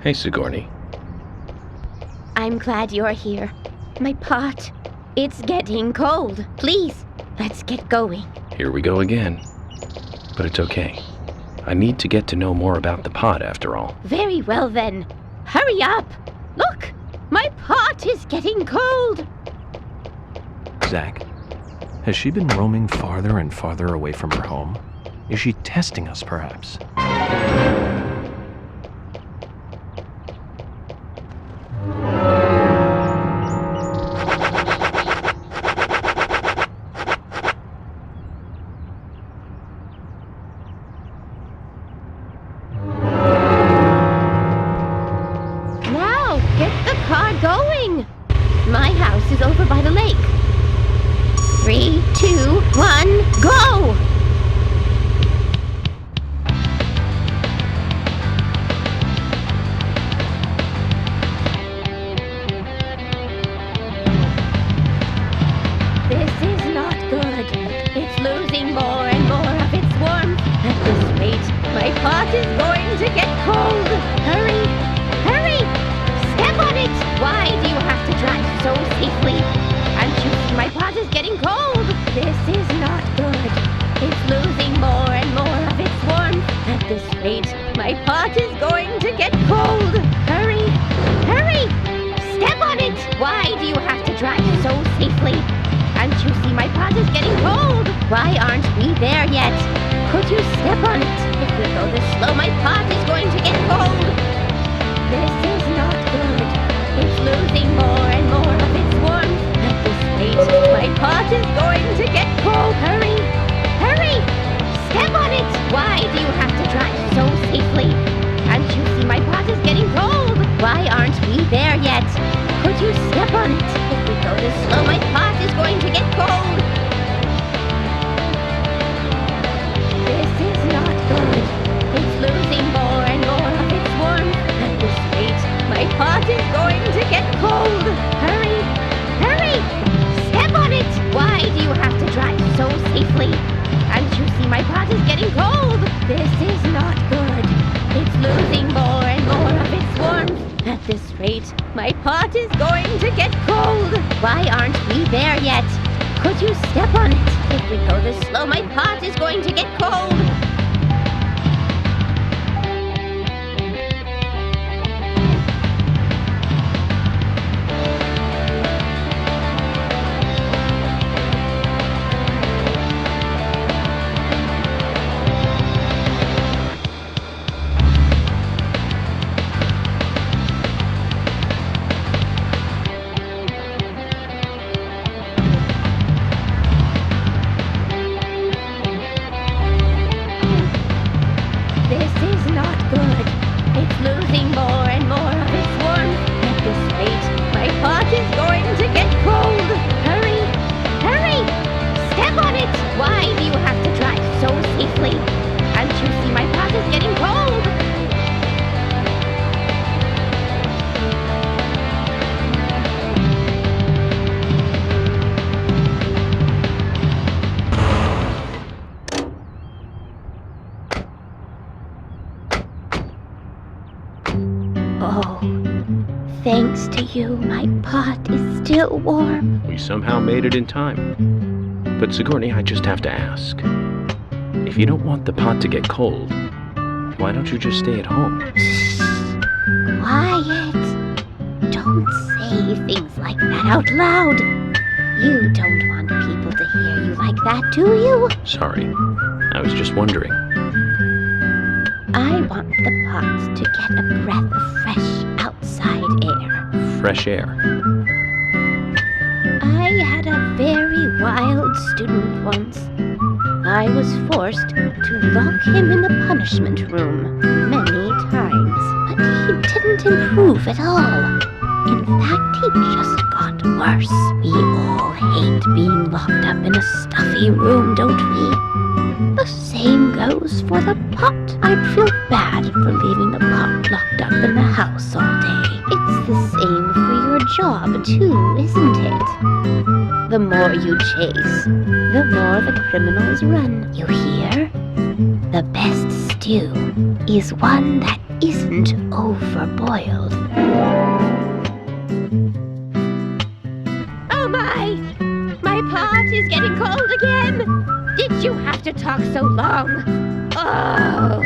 Hey, Sigourney. I'm glad you're here. My pot, it's getting cold. Please, let's get going. Here we go again. But it's okay. I need to get to know more about the pot, after all. Very well then. Hurry up! Look! My pot is getting cold! Zach, has she been roaming farther and farther away from her home? Is she testing us, perhaps? Now, get the car going! My house is over by the lake. 3, 2, 1, go! This is not good. It's losing more and more of its warmth. At this rate, my pot is going to get cold. Hurry! Hurry! Step on it! Why do you have to drive so safely? Can't you see my pot is getting cold? This is not good. It's losing more and more of its warmth. At this rate, my pot is going to get cold. Hurry! Hurry! Step on it! Why do you have to drive so safely? Can't you see my pot is getting cold? Why aren't we there yet? Could you step on it? If we go this slow, my pot is going to get cold. This is not good. It's losing more and more of its warmth. At this rate, my pot is going to get cold. Hurry! Hurry! Step on it! Why do you have to drive so safely? Can't you see my pot is getting cold? Why aren't we there yet? Could you step on it? If we go this slow, my pot is going to get cold. This is not good. It's losing more and more of its warmth. At this rate, my pot is going to get cold. Hurry! Hurry! Step on it! Why do you have to drive so safely? Can't you see my pot is getting cold? This is not good. It's losing more and more of its warmth. At this rate, my pot is going to get cold. Why aren't we there yet? Could you step on it? If we go this slow, my pot is going to get cold. This is not good. It's losing more and more of its warmth. At this rate, my pot is going to get cold. Hurry! Hurry! Step on it! Why do you have to drive so safely? Can't you see my pot is getting cold? Oh, thanks to you, my pot is still warm. We somehow made it in time. But Sigourney, I just have to ask. If you don't want the pot to get cold, why don't you just stay at home? Shh! Quiet! Don't say things like that out loud. You don't want people to hear you like that, do you? Sorry, I was just wondering. I want the pot to get a breath of fresh outside air. Fresh air. I had a very wild student once. I was forced to lock him in the punishment room many times, but he didn't improve at all. In fact, he just got worse. We all hate being locked up in a stuffy room, don't we? The same goes for the pot. I'd feel bad for leaving the pot locked up in the house all day. It's the same for your job, too, isn't it? The more you chase, the more the criminals run. You hear? The best stew is one that isn't overboiled. Oh my! My pot is getting cold again! Did you have to talk so long? Oh!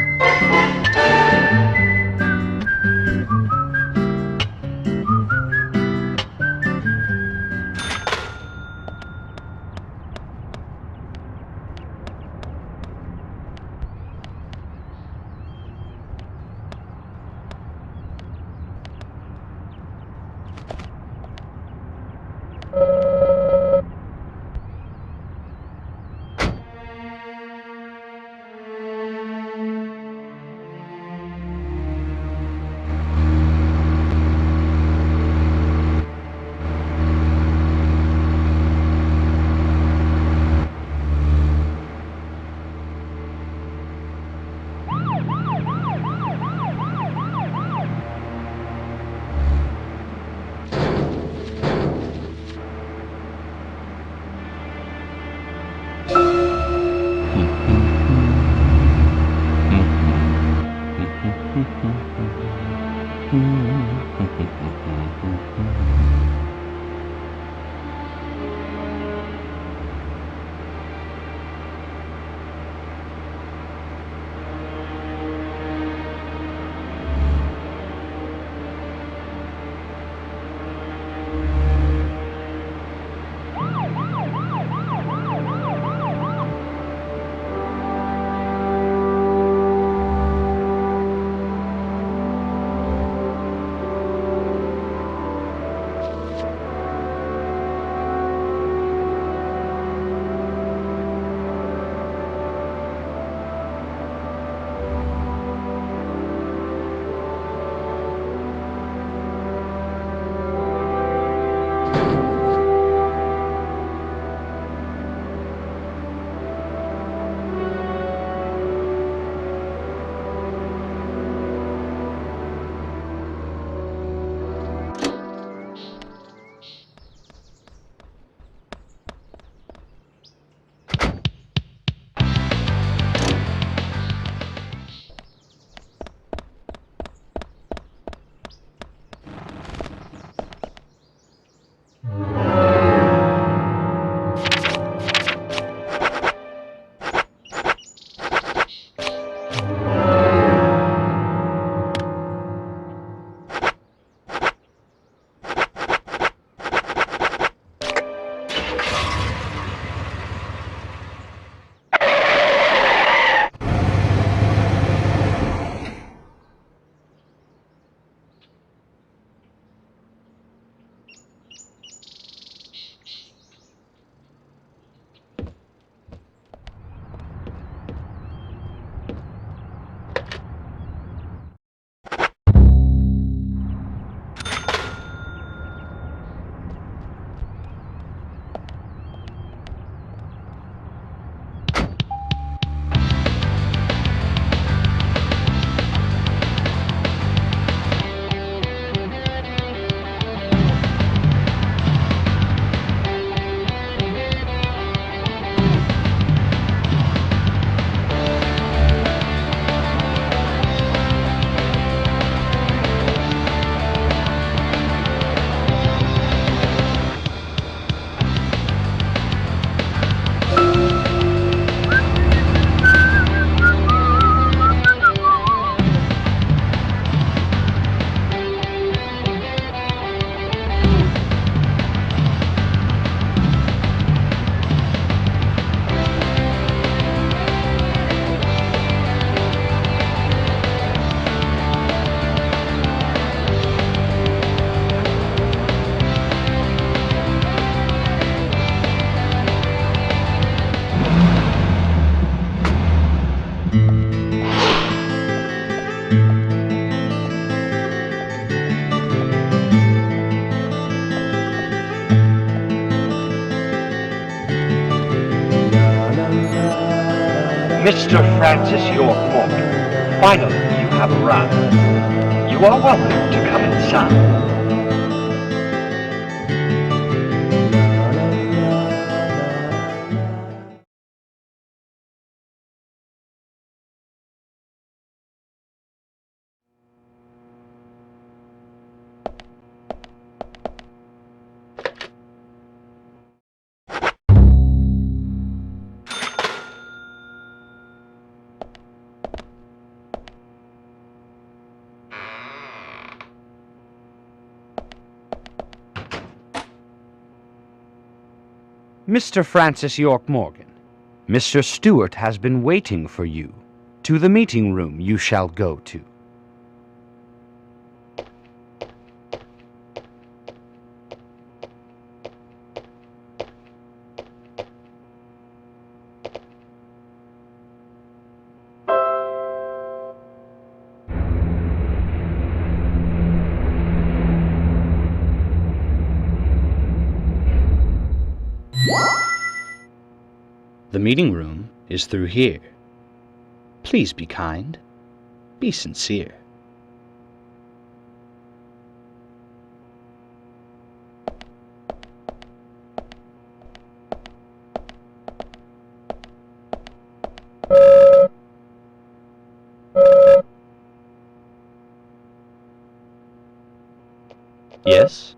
Mr. Francis York Morton, finally you have arrived. You are welcome to come inside. Mr. Francis York Morgan, Mr. Stewart has been waiting for you. To the meeting room you shall go to. The meeting room is through here. Please be kind. Be sincere. Yes?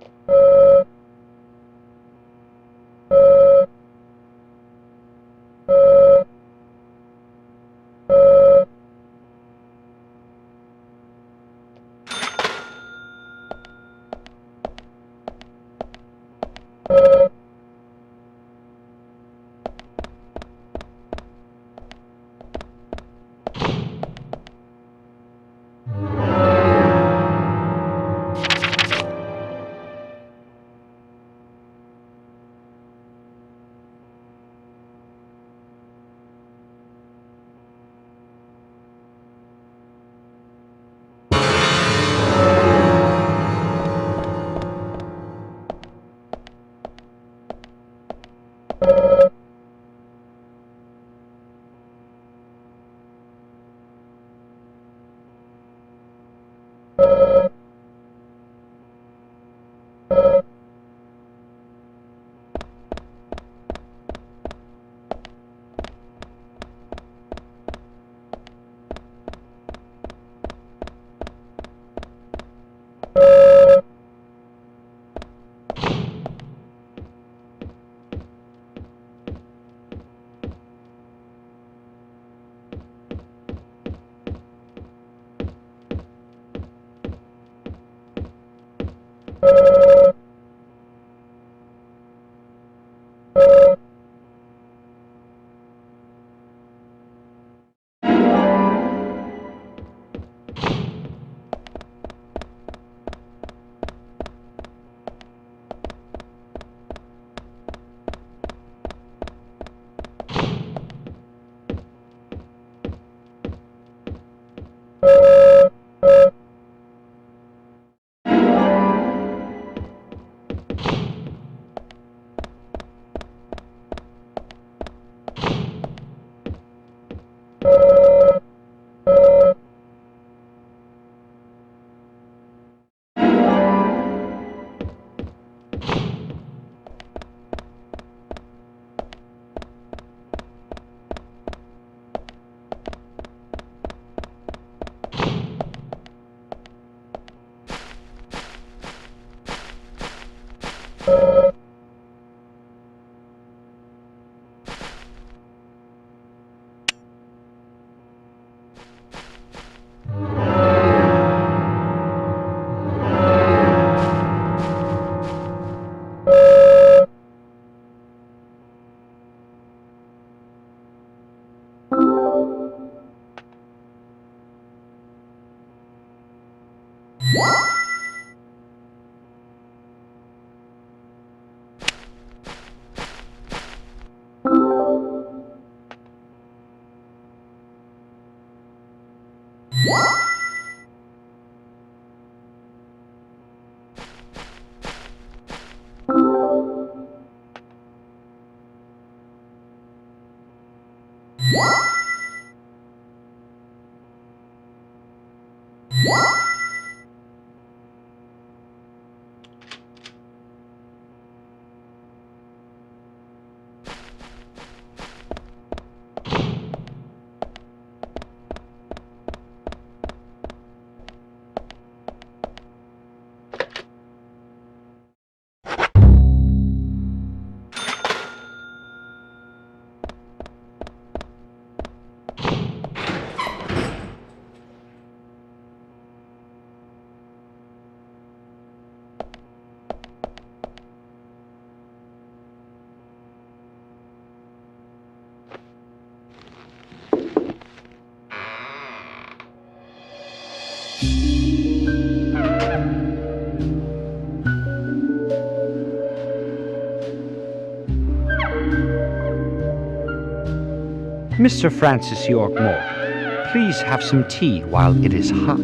Mr. Francis York Morgan, please have some tea while it is hot.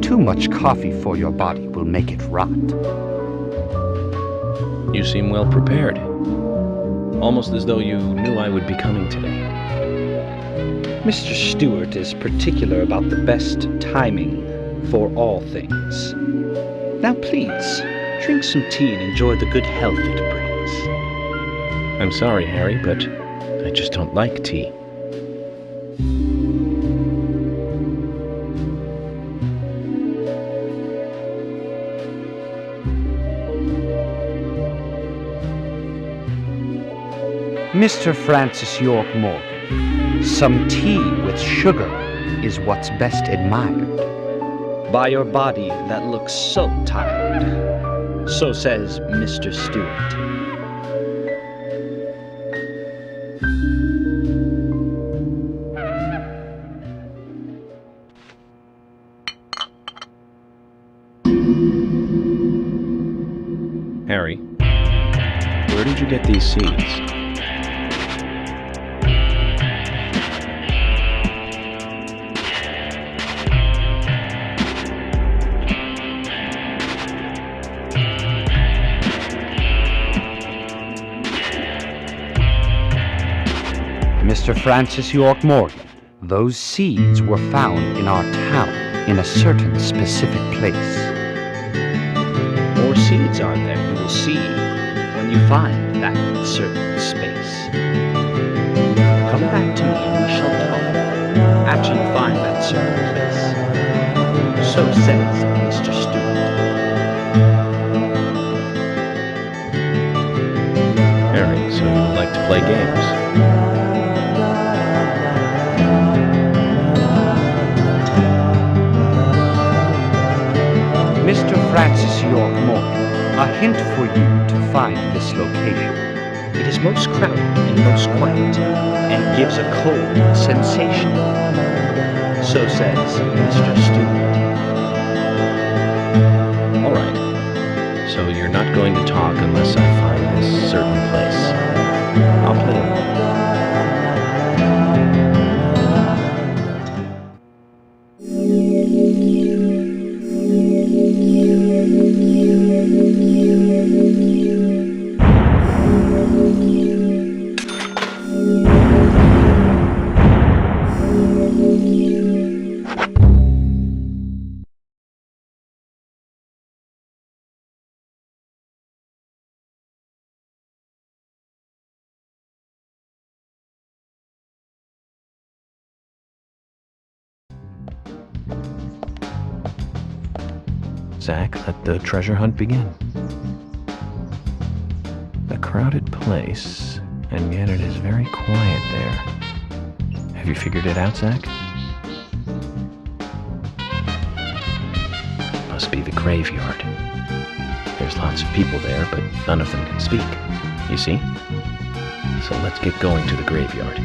Too much coffee for your body will make it rot. You seem well prepared. Almost as though you knew I would be coming today. Mr. Stewart is particular about the best timing for all things. Now please, drink some tea and enjoy the good health it brings. I'm sorry, Harry, but I just don't like tea. Mr. Francis York Morgan, some tea with sugar is what's best admired by your body that looks so tired. So says Mr. Stewart. Harry, where did you get these seeds? Mr. Francis York Morgan, those seeds were found in our town in a certain specific place. More seeds are there, you will see, when you find that certain space. Come back to me and we shall talk after you find that certain place. So says Mr. Stewart. Harry, so you like to play games? Mr. Francis York Morgan, a hint for you to find this location. It is most crowded and most quiet, and gives a cold sensation. So says Mr. Stewart. All right. So you're not going to talk unless I find this certain place. I'll play along. Zach, let the treasure hunt begin. A crowded place, and yet it is very quiet there. Have you figured it out, Zach? Must be the graveyard. There's lots of people there, but none of them can speak. You see? So let's get going to the graveyard.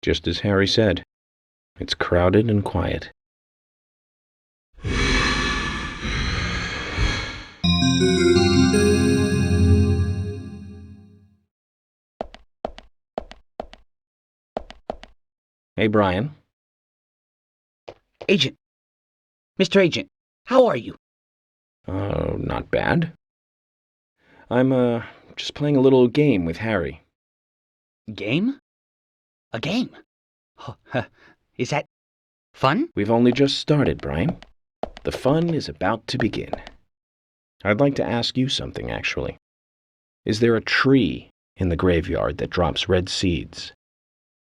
Just as Harry said, it's crowded and quiet. Hey, Brian. Agent! Mr. Agent, how are you? Oh, not bad. I'm, just playing a little game with Harry. Game? A game? Oh, is that fun? We've only just started, Brian. The fun is about to begin. I'd like to ask you something, actually. Is there a tree in the graveyard that drops red seeds?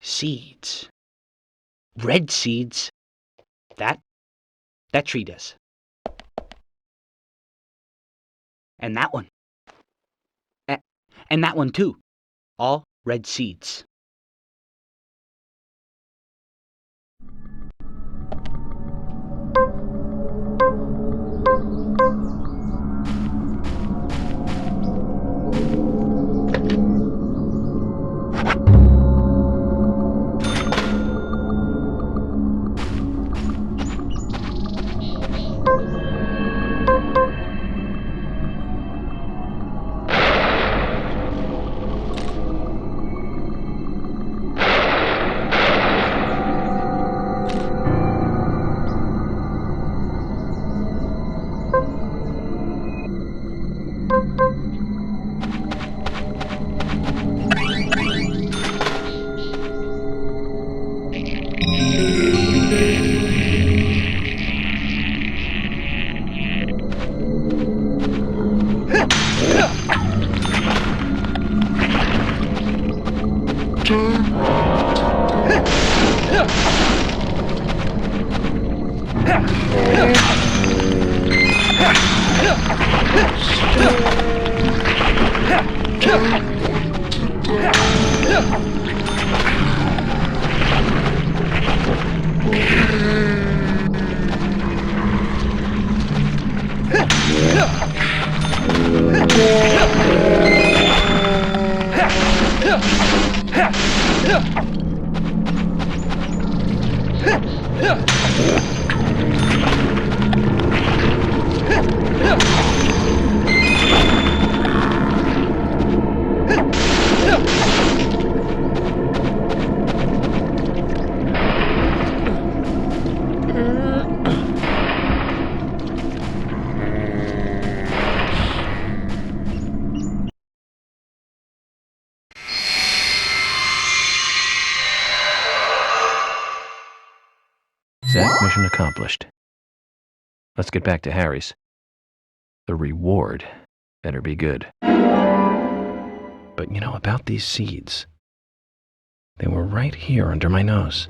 Seeds. Red seeds? That tree does. And that one. And that one too. All red seeds. Zach, mission accomplished. Let's get back to Harry's. The reward better be good. But you know about these seeds? They were right here under my nose.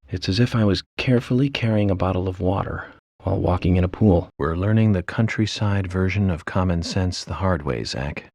It's as if I was carefully carrying a bottle of water while walking in a pool. We're learning the countryside version of common sense the hard way, Zach.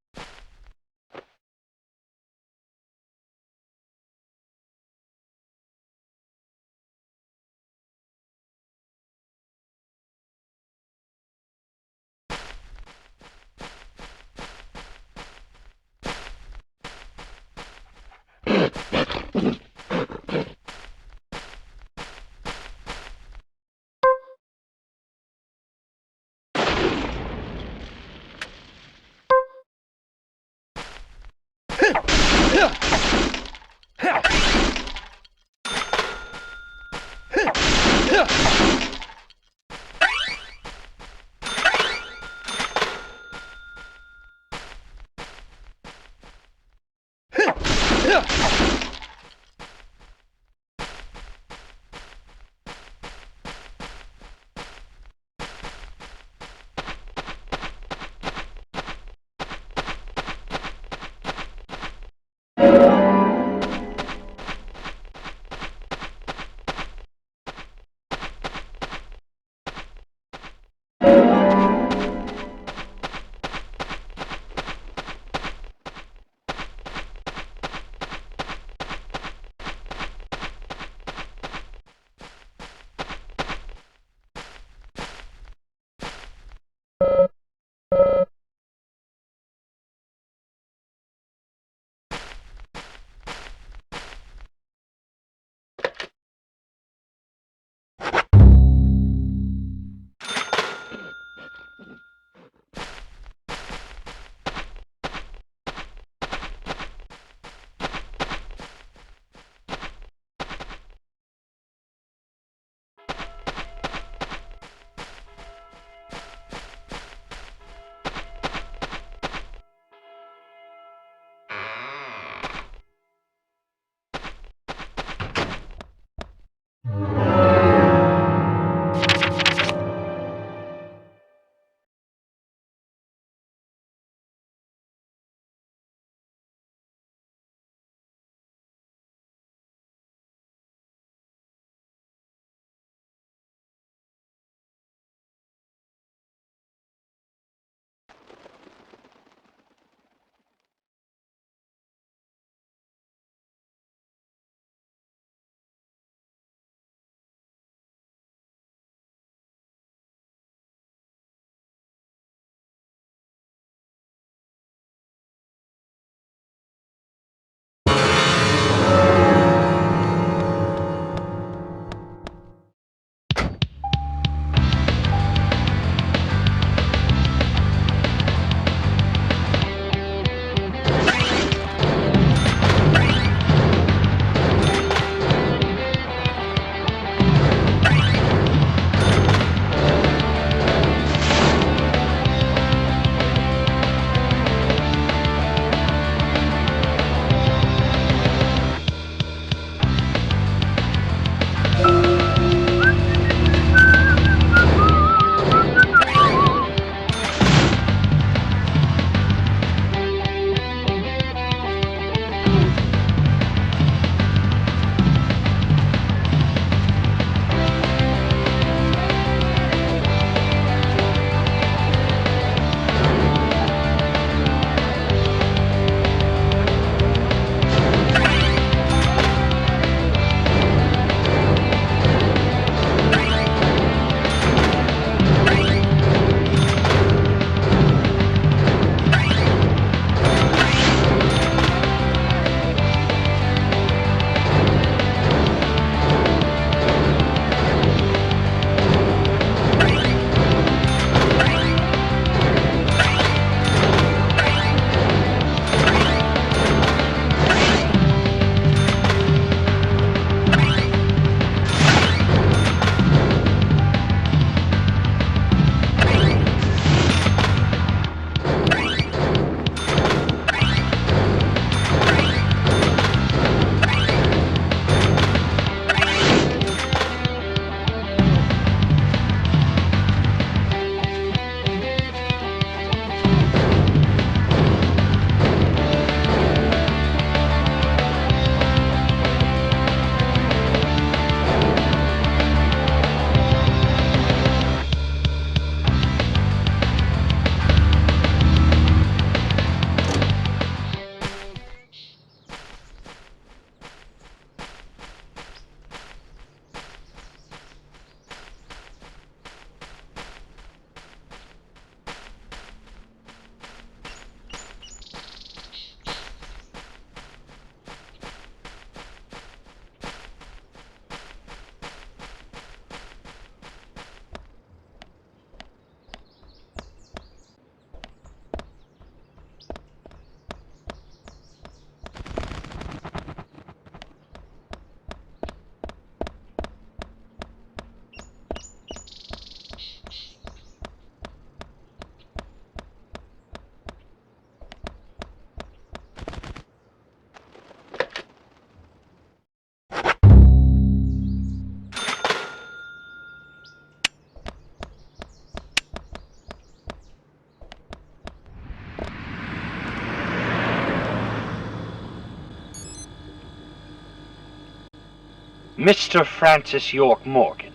Mr. Francis York Morgan,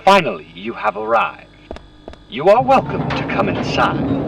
finally you have arrived. You are welcome to come inside.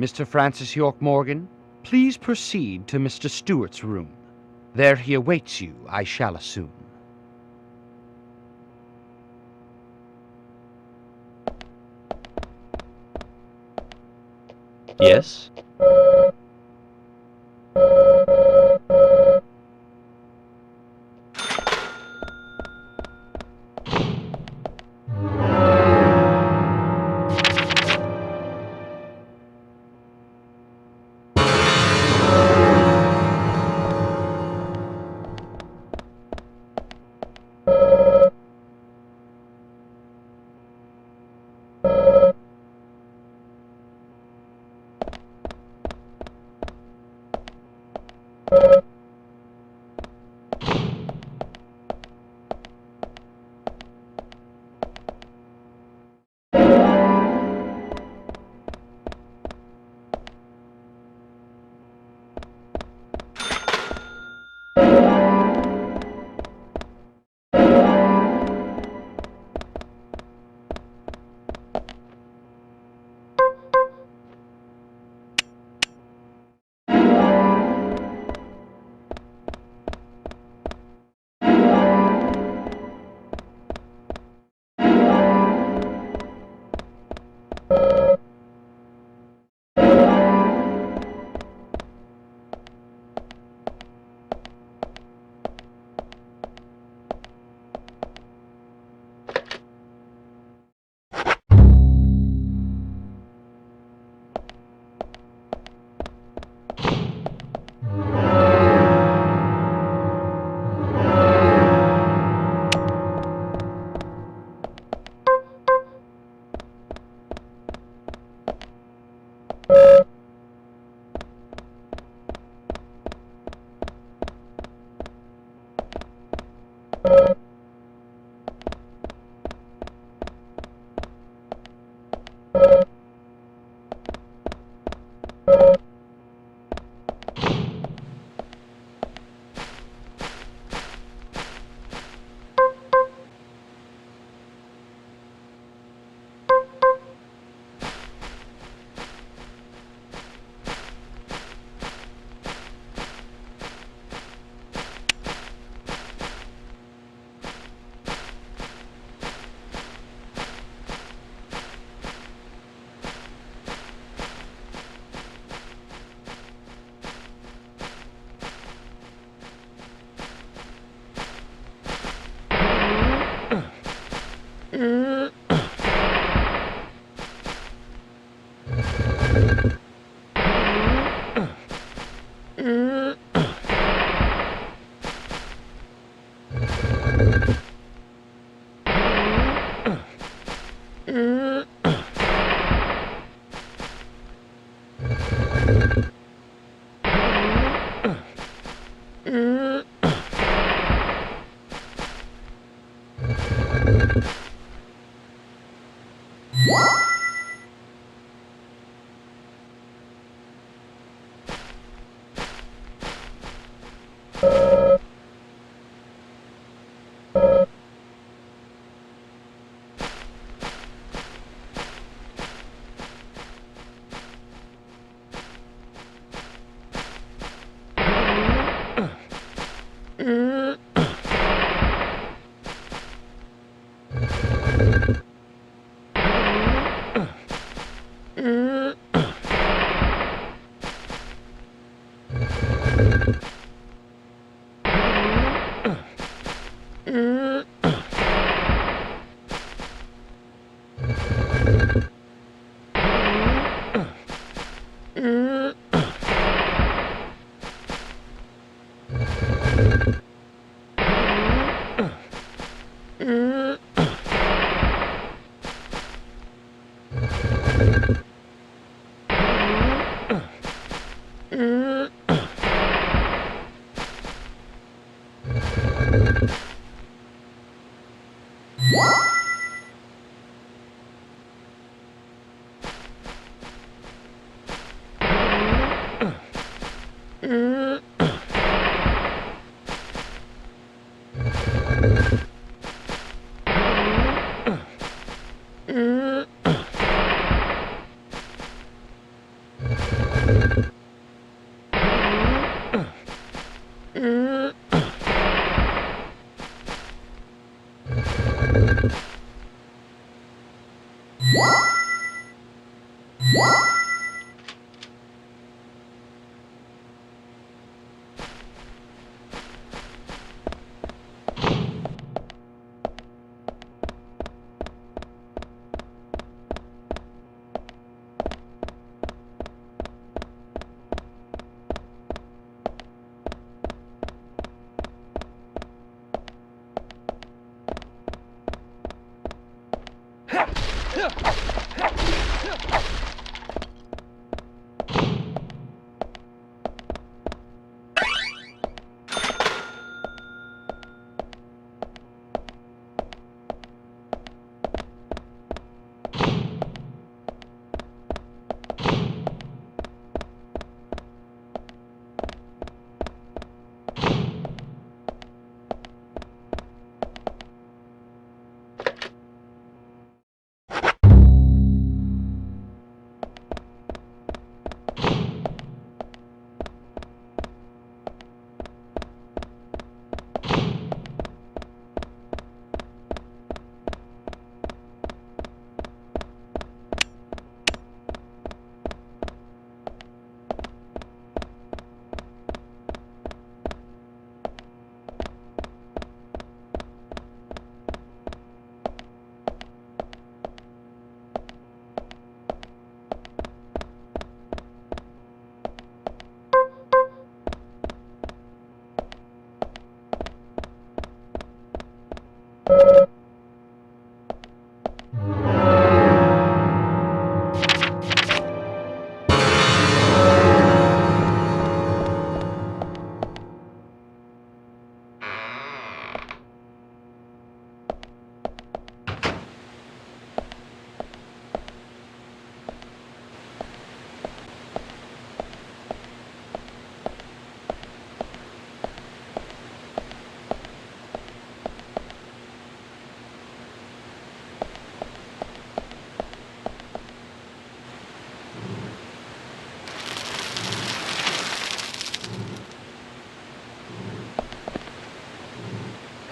Mr. Francis York Morgan, please proceed to Mr. Stewart's room. There he awaits you, I shall assume. Yes?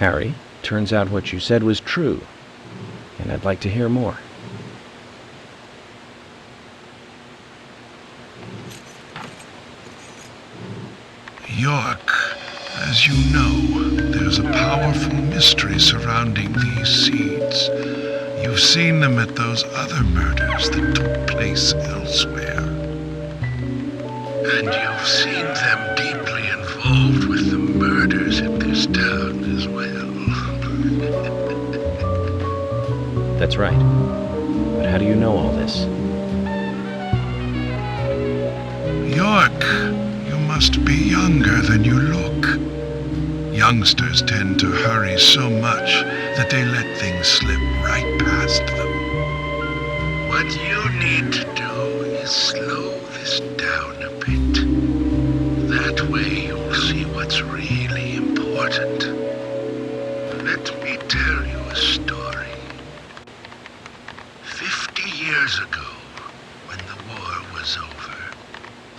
Harry, turns out what you said was true, and I'd like to hear more. York, as you know, there's a powerful mystery surrounding these seeds. You've seen them at those other murders that took place elsewhere. And you've seen them deeply involved with the murders in this town as well. That's right. But how do you know all this? York, you must be younger than you look. Youngsters tend to hurry so much that they let things slip right past them. What you need to do is slow this down a bit. That way you'll see what's really important. Let me tell you a story. 50 years ago, when the war was over,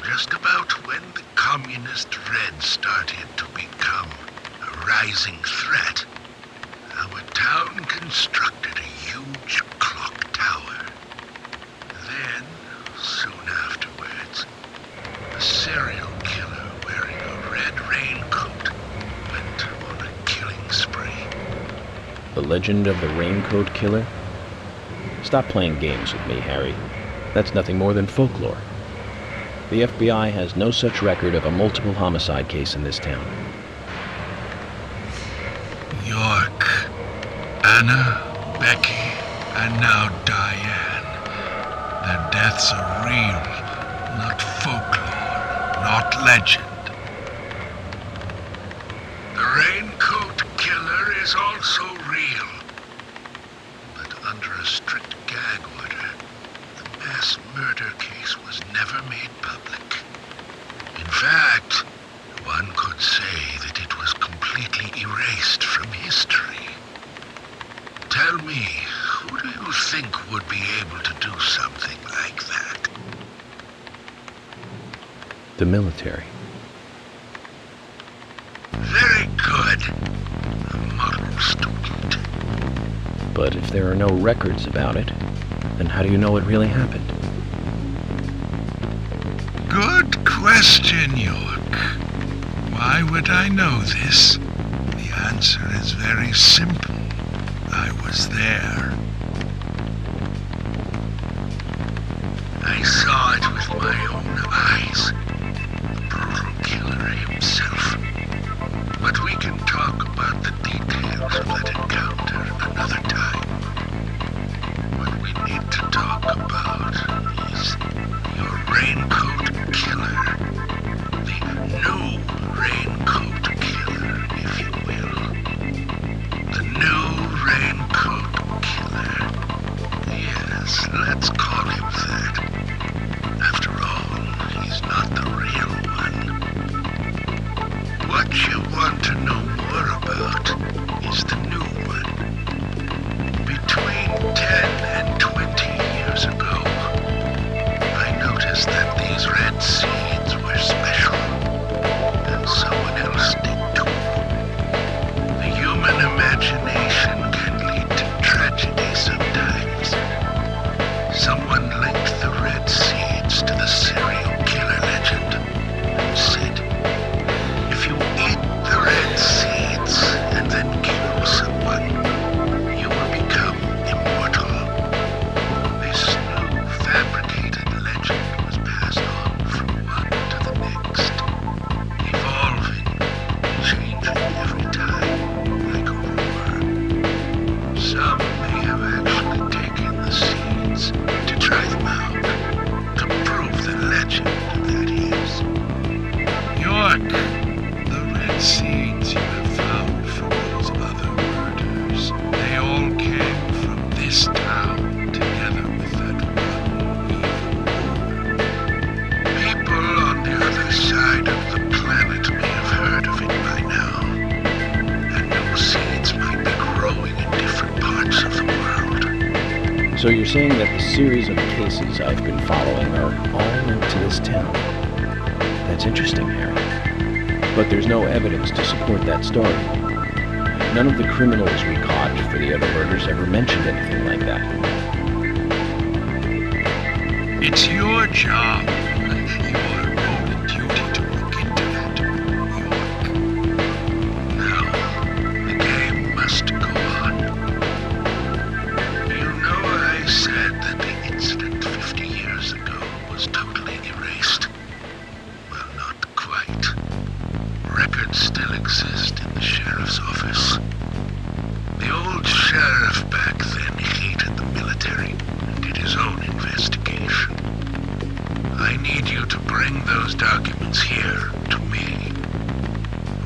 just about when the communist Red started to become a rising threat, our town constructed a huge clock tower. Then, soon afterwards, a serial killer wearing a red raincoat went on a killing spree. The legend of the Raincoat Killer? Stop playing games with me, Harry. That's nothing more than folklore. The FBI has no such record of a multiple homicide case in this town. York, Anna, Becky, and now Diane. Their deaths are real, not folklore, not legend. The Raincoat Killer is also real, but under a strict gag order, the mass murder case was never made public. In fact, one could say that it was completely erased from history. Tell me, who do you think would be able to do something like that? The military. Very good. A model student. But if there are no records about it, then how do you know it really happened? Good question, York. Why would I know this? The answer is very simple. I was there. I saw it with my own eyes. The brutal killer himself. But we can talk about the details of that encounter another time. What we need to talk about is your Raincoat Killer. The new Raincoat Killer, if you will. The new Raincoat Killer. Yes, let's call him that. After all, he's not the real one. What you want to know more about is the new one. Between 10 and 20 years ago, I noticed that these red seeds were special, and someone else did too. The human imagination can lead to tragedy sometimes. Someone linked the red seeds to the serial killer legend and said, if you eat the red seeds and then kill someone, you will become immortal. This new fabricated legend was passed on from one to the next, evolving and changing every time, like a rumor. Some may have actually taken the seeds to try them out, to prove the legend that is. York, the red seeds you have found from those other murders, they all came from this town, together with that one evil rumor. People on the other side of the planet may have heard of it by now, and new seeds might be growing in different parts of the world. So you're saying that the series of cases I've been following are all linked to this town? That's interesting, Harry. But there's no evidence to support that story. None of the criminals we caught for the other murders ever mentioned anything like that. It's your job, your role and duty to look into that, York. Now, the game must go on. You know I said that the incident 50 years ago was totally erased? Well, not quite. Records still exist in the sheriff's office. The old sheriff back then hated the military and did his own investigation. I need you to bring those documents here to me.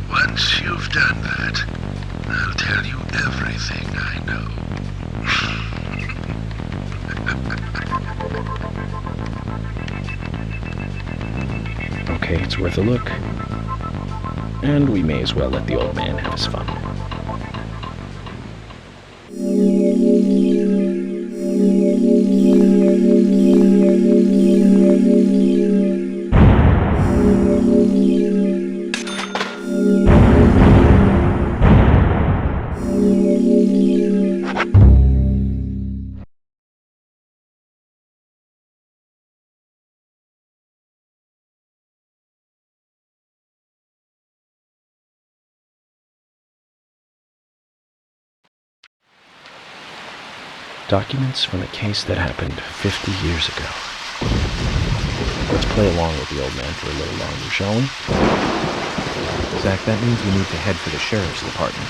Once you've done that, I'll tell you everything I know. Okay, it's worth a look. And we may as well let the old man have his fun. Documents from a case that happened 50 years ago. Let's play along with the old man for a little longer, shall we? Zach, that means we need to head for the sheriff's department.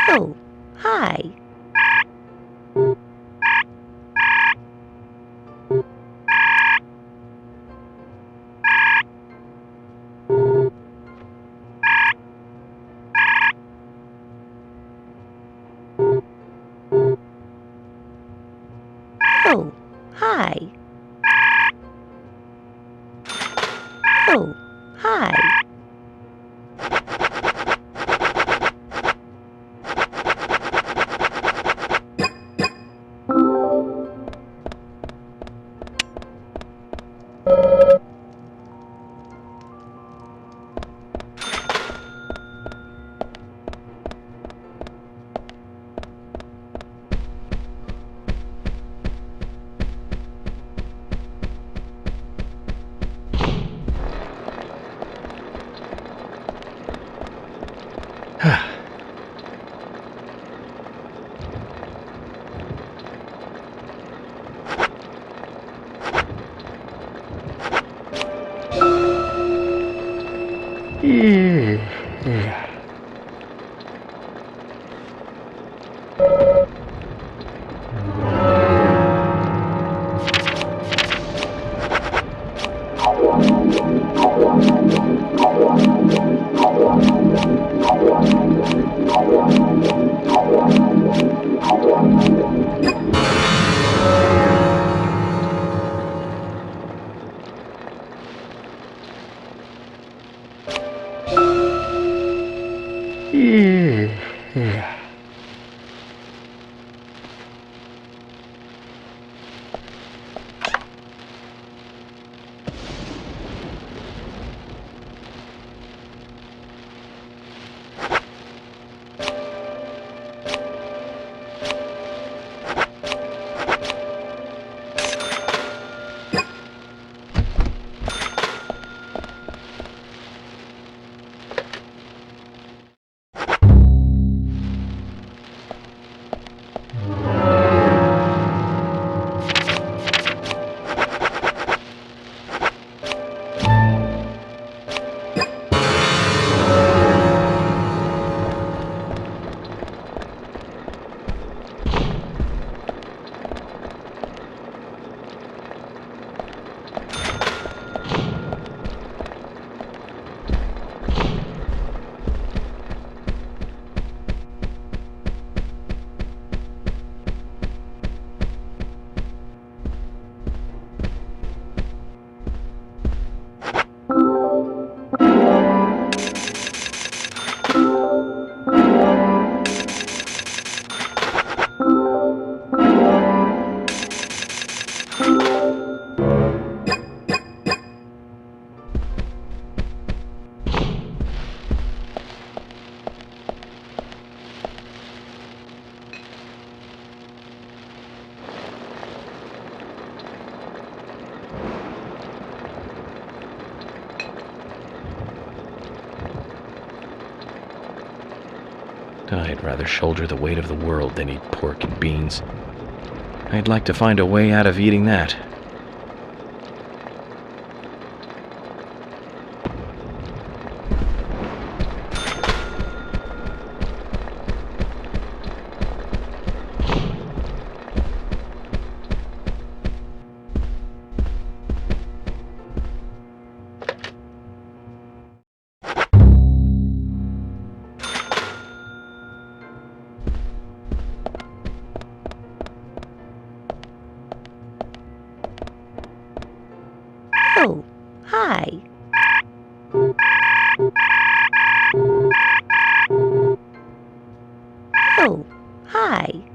Oh, hi. Oh, hi. Oh, hi. I'd rather shoulder the weight of the world than eat pork and beans. I'd like to find a way out of eating that. Oh, hi. Oh, hi.